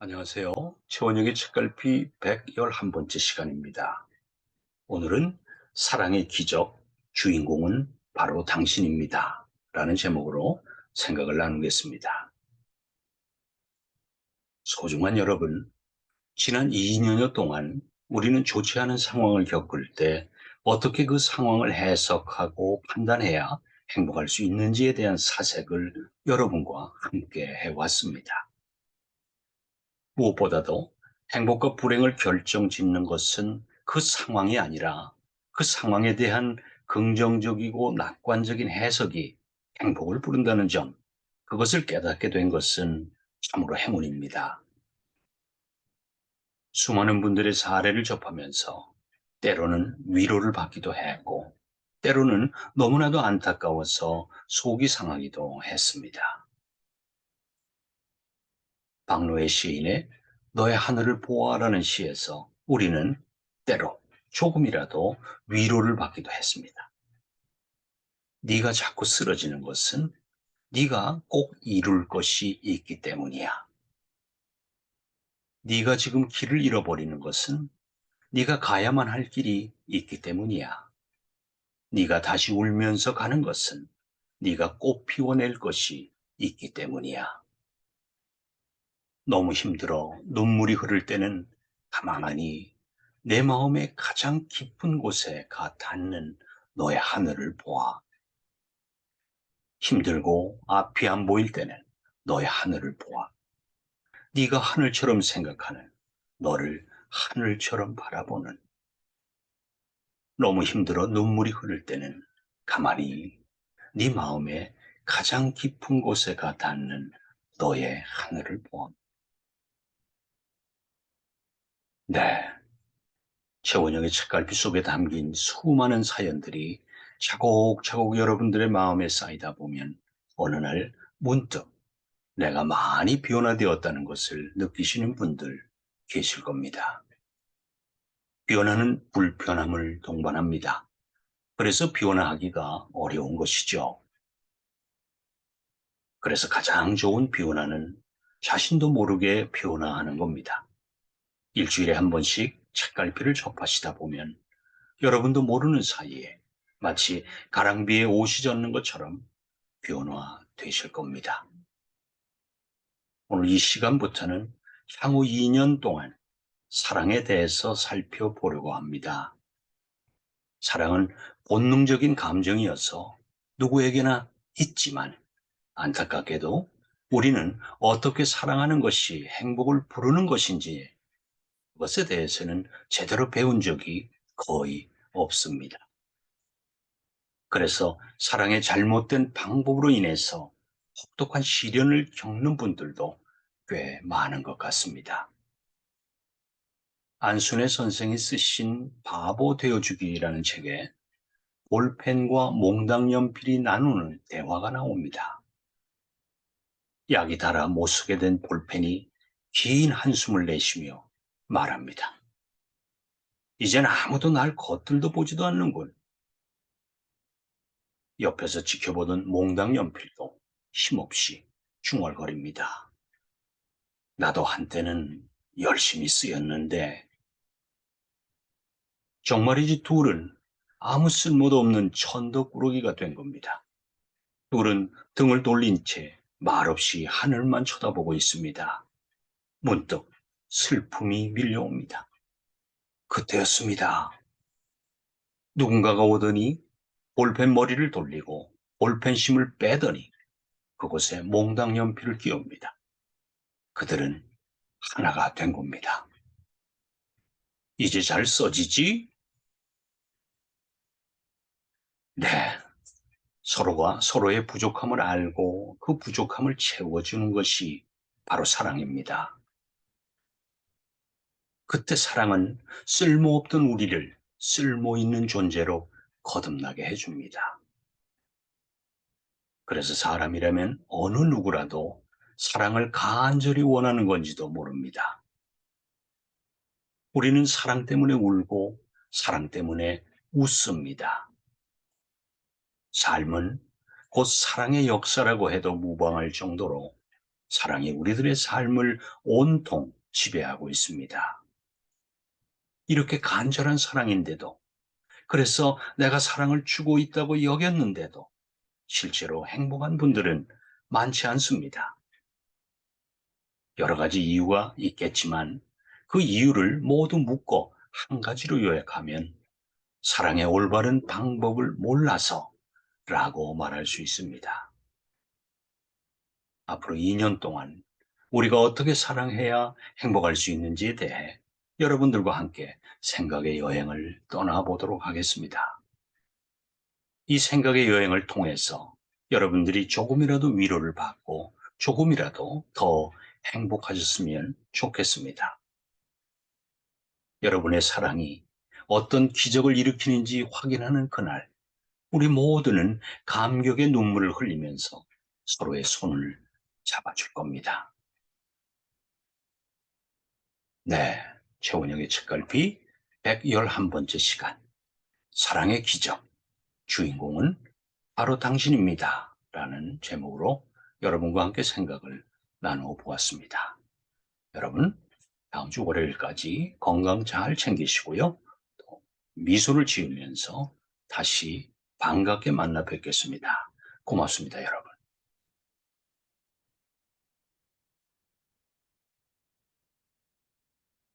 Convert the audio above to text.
안녕하세요. 최원영의 책갈피 111번째 시간입니다. 오늘은 사랑의 기적, 주인공은 바로 당신입니다. 라는 제목으로 생각을 나누겠습니다. 소중한 여러분, 지난 2년여 동안 우리는 좋지 않은 상황을 겪을 때 어떻게 그 상황을 해석하고 판단해야 행복할 수 있는지에 대한 사색을 여러분과 함께 해왔습니다. 무엇보다도 행복과 불행을 결정짓는 것은 그 상황이 아니라 그 상황에 대한 긍정적이고 낙관적인 해석이 행복을 부른다는 점, 그것을 깨닫게 된 것은 참으로 행운입니다. 수많은 분들의 사례를 접하면서 때로는 위로를 받기도 했고, 때로는 너무나도 안타까워서 속이 상하기도 했습니다. 박노해 시인의 너의 하늘을 보아라는 시에서 우리는 때로 조금이라도 위로를 받기도 했습니다. 네가 자꾸 쓰러지는 것은 네가 꼭 이룰 것이 있기 때문이야. 네가 지금 길을 잃어버리는 것은 네가 가야만 할 길이 있기 때문이야. 네가 다시 울면서 가는 것은 네가 꼭 피워낼 것이 있기 때문이야. 너무 힘들어 눈물이 흐를 때는 가만히 내 마음의 가장 깊은 곳에 가 닿는 너의 하늘을 보아. 힘들고 앞이 안 보일 때는 너의 하늘을 보아. 네가 하늘처럼 생각하는, 너를 하늘처럼 바라보는, 너무 힘들어 눈물이 흐를 때는 가만히 네 마음의 가장 깊은 곳에 가 닿는 너의 하늘을 보아. 네. 최원영의 책갈피 속에 담긴 수많은 사연들이 차곡차곡 여러분들의 마음에 쌓이다 보면 어느 날 문득 내가 많이 변화되었다는 것을 느끼시는 분들 계실 겁니다. 변화는 불편함을 동반합니다. 그래서 변화하기가 어려운 것이죠. 그래서 가장 좋은 변화는 자신도 모르게 변화하는 겁니다. 일주일에 한 번씩 책갈피를 접하시다 보면 여러분도 모르는 사이에 마치 가랑비에 옷이 젖는 것처럼 변화되실 겁니다. 오늘 이 시간부터는 향후 2년 동안 사랑에 대해서 살펴보려고 합니다. 사랑은 본능적인 감정이어서 누구에게나 있지만 안타깝게도 우리는 어떻게 사랑하는 것이 행복을 부르는 것인지 그것에 대해서는 제대로 배운 적이 거의 없습니다. 그래서 사랑의 잘못된 방법으로 인해서 혹독한 시련을 겪는 분들도 꽤 많은 것 같습니다. 안순애 선생이 쓰신 바보 되어주기라는 책에 볼펜과 몽당 연필이 나누는 대화가 나옵니다. 약이 달아 못 쓰게 된 볼펜이 긴 한숨을 내쉬며 말합니다. 이젠 아무도 날 겉들도 보지도 않는군. 옆에서 지켜보던 몽당 연필도 힘없이 중얼거립니다. 나도 한때는 열심히 쓰였는데 정말이지 둘은 아무 쓸모도 없는 천덕꾸러기가 된 겁니다. 둘은 등을 돌린 채 말없이 하늘만 쳐다보고 있습니다. 문득 슬픔이 밀려옵니다. 그때였습니다. 누군가가 오더니 볼펜 머리를 돌리고 볼펜심을 빼더니 그곳에 몽당 연필을 끼웁니다. 그들은 하나가 된 겁니다. 이제 잘 써지지? 네. 서로가 서로의 부족함을 알고 그 부족함을 채워주는 것이 바로 사랑입니다. 그때 사랑은 쓸모없던 우리를 쓸모 있는 존재로 거듭나게 해줍니다. 그래서 사람이라면 어느 누구라도 사랑을 간절히 원하는 건지도 모릅니다. 우리는 사랑 때문에 울고 사랑 때문에 웃습니다. 삶은 곧 사랑의 역사라고 해도 무방할 정도로 사랑이 우리들의 삶을 온통 지배하고 있습니다. 이렇게 간절한 사랑인데도, 그래서 내가 사랑을 주고 있다고 여겼는데도 실제로 행복한 분들은 많지 않습니다. 여러 가지 이유가 있겠지만 그 이유를 모두 묶어 한 가지로 요약하면 사랑의 올바른 방법을 몰라서 라고 말할 수 있습니다. 앞으로 2년 동안 우리가 어떻게 사랑해야 행복할 수 있는지에 대해 여러분들과 함께 생각의 여행을 떠나보도록 하겠습니다. 이 생각의 여행을 통해서 여러분들이 조금이라도 위로를 받고 조금이라도 더 행복하셨으면 좋겠습니다. 여러분의 사랑이 어떤 기적을 일으키는지 확인하는 그날, 우리 모두는 감격의 눈물을 흘리면서 서로의 손을 잡아줄 겁니다. 네, 최원영의 책갈피 111번째 시간, 사랑의 기적, 주인공은 바로 당신입니다. 라는 제목으로 여러분과 함께 생각을 나누어 보았습니다. 여러분, 다음 주 월요일까지 건강 잘 챙기시고요. 또 미소를 지으면서 다시 반갑게 만나 뵙겠습니다. 고맙습니다, 여러분.